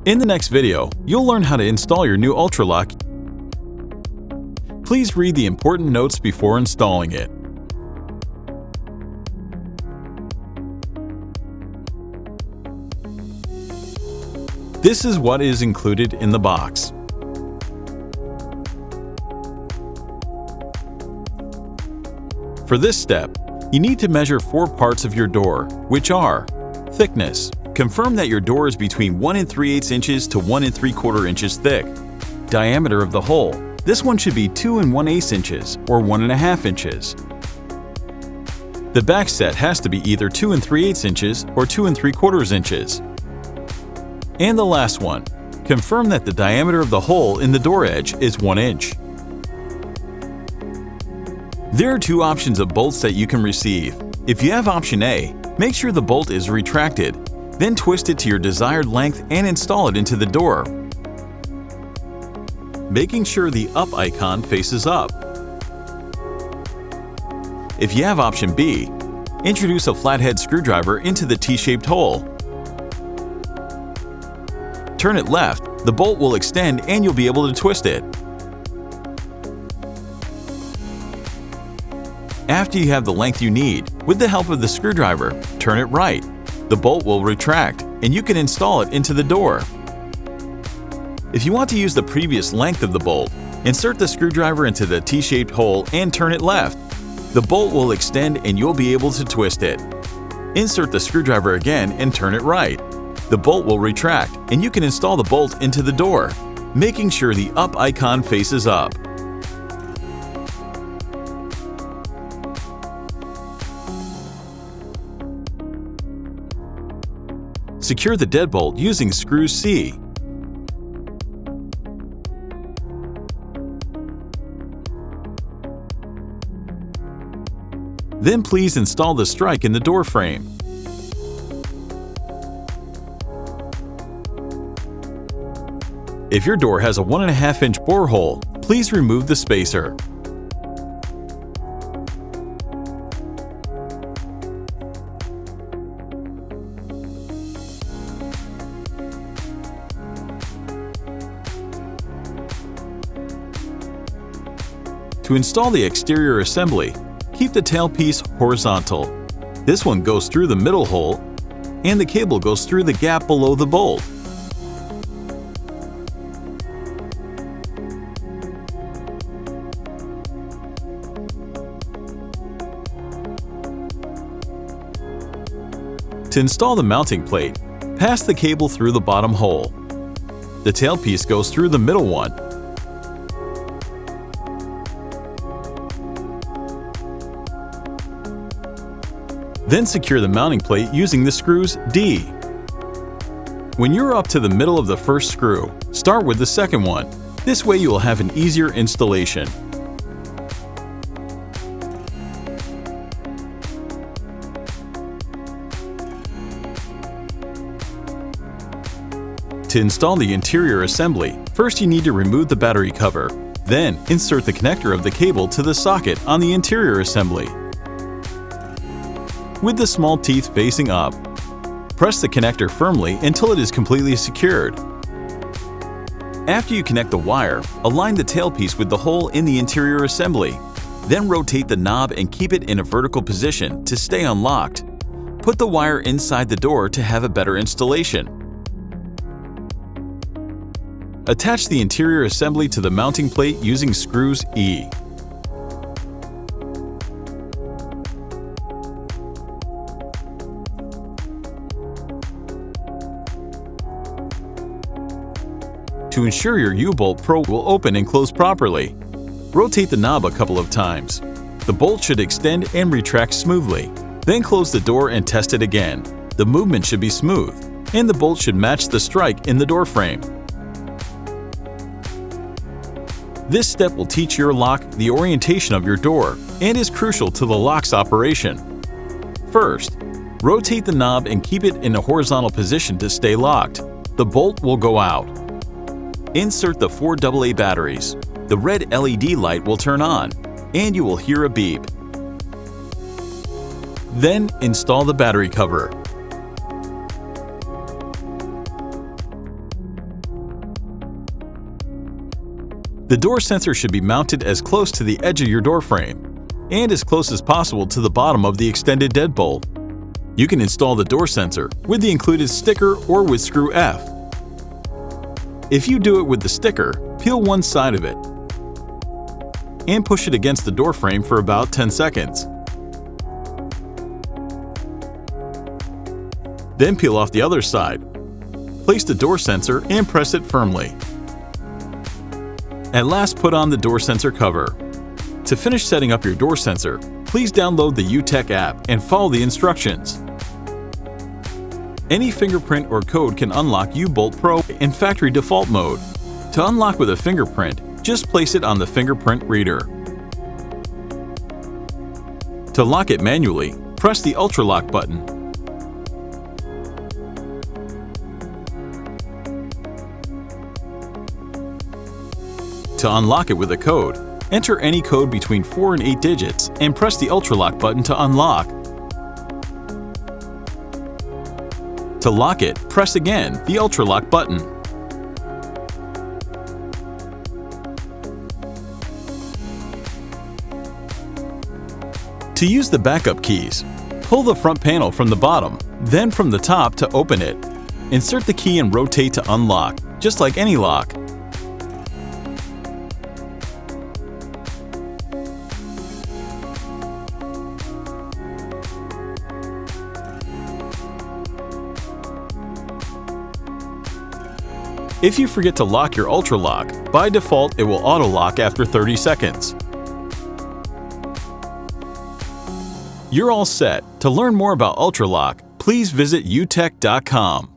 In the next video, you'll learn how to install your new ULTRALOQ. Please read the important notes before installing it. This is what is included in the box. For this step, you need to measure 4 parts of your door, which are thickness. Confirm that your door is between 1 3/8 inches to 1 3/4 inches thick. Diameter of the hole. This one should be 2 1/8 inches or 1 1/2 inches. The back set has to be either 2 3/8 inches or 2 3/4 inches. And the last one. Confirm that the diameter of the hole in the door edge is 1 inch. There are 2 options of bolts that you can receive. If you have option A, make sure the bolt is retracted, then twist it to your desired length and install it into the door, making sure the up icon faces up. If you have option B, introduce a flathead screwdriver into the T-shaped hole. Turn it left, the bolt will extend and you'll be able to twist it. After you have the length you need, with the help of the screwdriver, turn it right. The bolt will retract and you can install it into the door. If you want to use the previous length of the bolt, insert the screwdriver into the T-shaped hole and turn it left. The bolt will extend and you'll be able to twist it. Insert the screwdriver again and turn it right. The bolt will retract and you can install the bolt into the door, making sure the up icon faces up. Secure the deadbolt using screw C. Then please install the strike in the door frame. If your door has a 1 1/2 inch bore hole, please remove the spacer. To install the exterior assembly, keep the tailpiece horizontal. This one goes through the middle hole, and the cable goes through the gap below the bolt. To install the mounting plate, pass the cable through the bottom hole. The tailpiece goes through the middle one. Then secure the mounting plate using the screws D. When you're up to the middle of the first screw, start with the second one. This way you will have an easier installation. To install the interior assembly, first you need to remove the battery cover. Then insert the connector of the cable to the socket on the interior assembly. With the small teeth facing up, press the connector firmly until it is completely secured. After you connect the wire, align the tailpiece with the hole in the interior assembly. Then rotate the knob and keep it in a vertical position to stay unlocked. Put the wire inside the door to have a better installation. Attach the interior assembly to the mounting plate using screws E. To ensure your U-bolt probe will open and close properly, rotate the knob a couple of times. The bolt should extend and retract smoothly. Then close the door and test it again. The movement should be smooth, and the bolt should match the strike in the door frame. This step will teach your lock the orientation of your door and is crucial to the lock's operation. First, rotate the knob and keep it in a horizontal position to stay locked. The bolt will go out. Insert the 4 AA batteries. The red LED light will turn on, and you will hear a beep. Then install the battery cover. The door sensor should be mounted as close to the edge of your door frame and as close as possible to the bottom of the extended deadbolt. You can install the door sensor with the included sticker or with screw F. If you do it with the sticker, peel one side of it and push it against the door frame for about 10 seconds. Then peel off the other side. Place the door sensor and press it firmly. At last, put on the door sensor cover. To finish setting up your door sensor, please download the u-tec app and follow the instructions. Any fingerprint or code can unlock U-Bolt Pro in factory default mode. To unlock with a fingerprint, just place it on the fingerprint reader. To lock it manually, press the ULTRALOQ button. To unlock it with a code, enter any code between 4 and 8 digits and press the ULTRALOQ button to unlock. To lock it, press again the ULTRALOQ button. To use the backup keys, pull the front panel from the bottom, then from the top to open it. Insert the key and rotate to unlock, just like any lock. If you forget to lock your ULTRALOQ, by default it will auto-lock after 30 seconds. You're all set. To learn more about ULTRALOQ, please visit u-tec.com.